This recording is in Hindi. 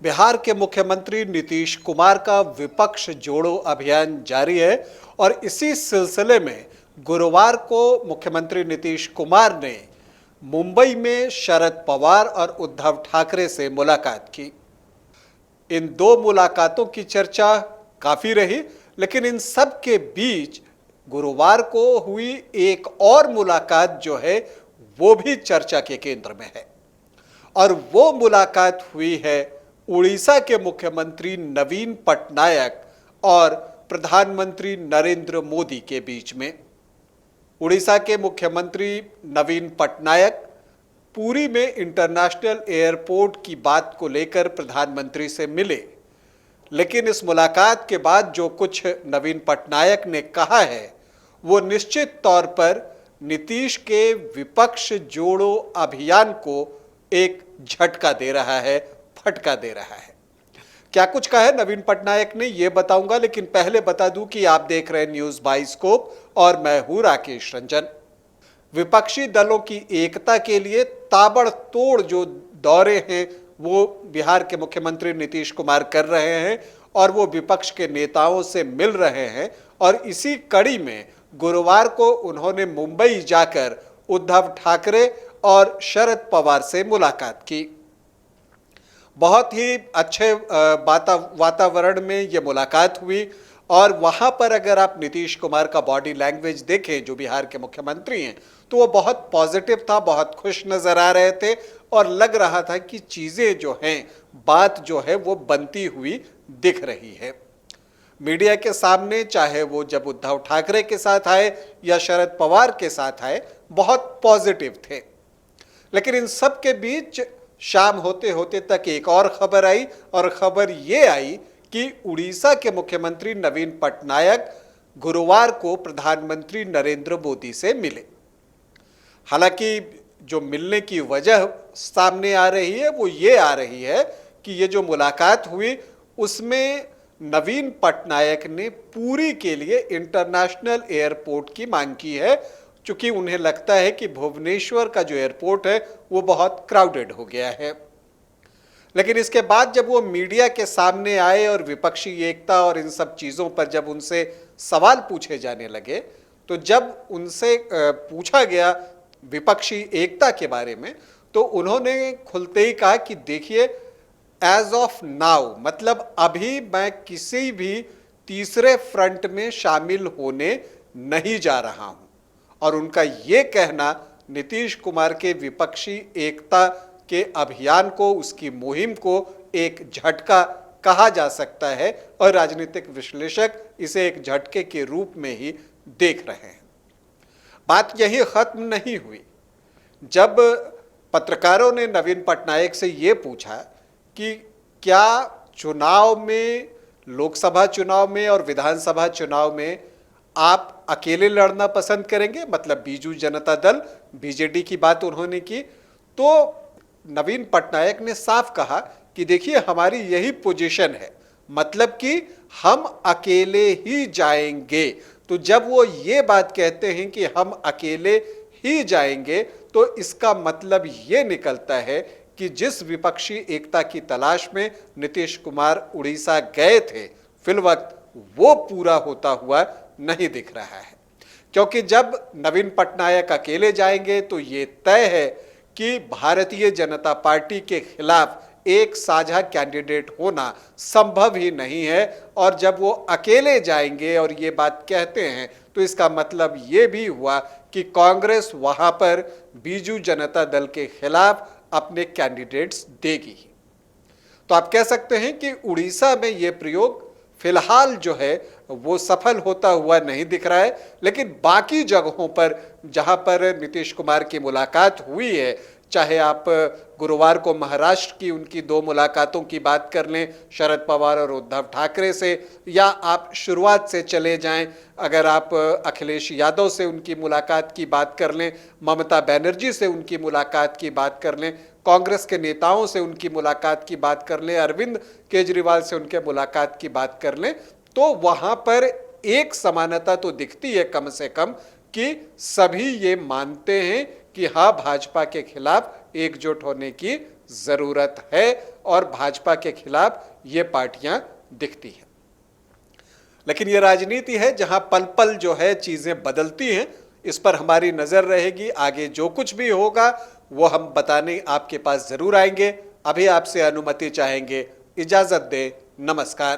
बिहार के मुख्यमंत्री नीतीश कुमार का विपक्ष जोड़ो अभियान जारी है और इसी सिलसिले में गुरुवार को मुख्यमंत्री नीतीश कुमार ने मुंबई में शरद पवार और उद्धव ठाकरे से मुलाकात की। इन दो मुलाकातों की चर्चा काफ़ी रही, लेकिन इन सब के बीच गुरुवार को हुई एक और मुलाकात जो है वो भी चर्चा के केंद्र में है और वो मुलाकात हुई है उड़ीसा के मुख्यमंत्री नवीन पटनायक और प्रधानमंत्री नरेंद्र मोदी के बीच में। उड़ीसा के मुख्यमंत्री नवीन पटनायक पुरी में इंटरनेशनल एयरपोर्ट की बात को लेकर प्रधानमंत्री से मिले, लेकिन इस मुलाकात के बाद जो कुछ नवीन पटनायक ने कहा है वो निश्चित तौर पर नीतीश के विपक्ष जोड़ो अभियान को एक झटका दे रहा है, फटका दे रहा है। क्या कुछ कहा है नवीन पटनायक ने ये बताऊंगा, लेकिन पहले बता दूं कि आप देख रहे हैं न्यूज़ बाइस्कोप और मैं हूं राकेश रंजन। विपक्षी दलों की एकता के लिए ताबड़तोड़ जो दौरे हैं वो बिहार के मुख्यमंत्री नीतीश कुमार कर रहे हैं और वो विपक्ष के नेताओं से मिल रहे हैं और इसी कड़ी में गुरुवार को उन्होंने मुंबई जाकर उद्धव ठाकरे और शरद पवार से मुलाकात की। बहुत ही अच्छे वातावरण में ये मुलाकात हुई और वहाँ पर अगर आप नीतीश कुमार का बॉडी लैंग्वेज देखें, जो बिहार के मुख्यमंत्री हैं, तो वो बहुत पॉजिटिव था, बहुत खुश नज़र आ रहे थे और लग रहा था कि चीज़ें जो हैं, बात जो है वो बनती हुई दिख रही है। मीडिया के सामने चाहे वो जब उद्धव ठाकरे के साथ आए या शरद पवार के साथ आए, बहुत पॉजिटिव थे। लेकिन इन सब के बीच शाम होते होते तक एक और खबर आई और खबर ये आई कि उड़ीसा के मुख्यमंत्री नवीन पटनायक गुरुवार को प्रधानमंत्री नरेंद्र मोदी से मिले। हालांकि जो मिलने की वजह सामने आ रही है वो ये आ रही है कि ये जो मुलाकात हुई उसमें नवीन पटनायक ने पुरी के लिए इंटरनेशनल एयरपोर्ट की मांग की है, क्योंकि उन्हें लगता है कि भुवनेश्वर का जो एयरपोर्ट है वो बहुत क्राउडेड हो गया है। लेकिन इसके बाद जब वो मीडिया के सामने आए और विपक्षी एकता और इन सब चीज़ों पर जब उनसे सवाल पूछे जाने लगे, तो जब उनसे पूछा गया विपक्षी एकता के बारे में, तो उन्होंने खुलते ही कहा कि देखिए, एज ऑफ नाउ, मतलब अभी मैं किसी भी तीसरे फ्रंट में शामिल होने नहीं जा रहा हूं। और उनका ये कहना नीतीश कुमार के विपक्षी एकता के अभियान को, उसकी मुहिम को एक झटका कहा जा सकता है और राजनीतिक विश्लेषक इसे एक झटके के रूप में ही देख रहे हैं। बात यही खत्म नहीं हुई। जब पत्रकारों ने नवीन पटनायक से ये पूछा कि क्या चुनाव में, लोकसभा चुनाव में और विधानसभा चुनाव में आप अकेले लड़ना पसंद करेंगे, मतलब बीजू जनता दल बीजेडी की बात उन्होंने की, तो नवीन पटनायक ने साफ कहा कि देखिए, हमारी यही पोजीशन है, मतलब कि हम अकेले ही जाएंगे। तो जब वो ये बात कहते हैं कि हम अकेले ही जाएंगे, तो इसका मतलब ये निकलता है कि जिस विपक्षी एकता की तलाश में नीतीश कुमार उड़ीसा गए थे, फिलवक्त वो पूरा होता हुआ नहीं दिख रहा है। क्योंकि जब नवीन पटनायक अकेले जाएंगे तो ये तय है कि भारतीय जनता पार्टी के खिलाफ एक साझा कैंडिडेट होना संभव ही नहीं है, और जब वो अकेले जाएंगे और ये बात कहते हैं तो इसका मतलब ये भी हुआ कि कांग्रेस वहां पर बीजू जनता दल के खिलाफ अपने कैंडिडेट्स देगी। तो आप कह सकते हैं कि उड़ीसा में ये प्रयोग फिलहाल जो है वो सफल होता हुआ नहीं दिख रहा है, लेकिन बाकी जगहों पर जहां पर नीतीश कुमार की मुलाकात हुई है, चाहे आप गुरुवार को महाराष्ट्र की उनकी दो मुलाकातों की बात कर लें शरद पवार और उद्धव ठाकरे से, या आप शुरुआत से चले जाएं, अगर आप अखिलेश यादव से उनकी मुलाकात की बात कर लें, ममता बनर्जी से उनकी मुलाकात की बात कर लें, कांग्रेस के नेताओं से उनकी मुलाकात की बात कर लें, अरविंद केजरीवाल से उनके मुलाकात की बात कर लें, तो वहाँ पर एक समानता तो दिखती है कम से कम कि सभी ये मानते हैं कि हाँ, भाजपा के खिलाफ एकजुट होने की जरूरत है और भाजपा के खिलाफ ये पार्टियां दिखती हैं। लेकिन ये राजनीति है जहां पल पल जो है चीजें बदलती हैं। इस पर हमारी नजर रहेगी। आगे जो कुछ भी होगा वो हम बताने आपके पास जरूर आएंगे। अभी आपसे अनुमति चाहेंगे। इजाजत दें। नमस्कार।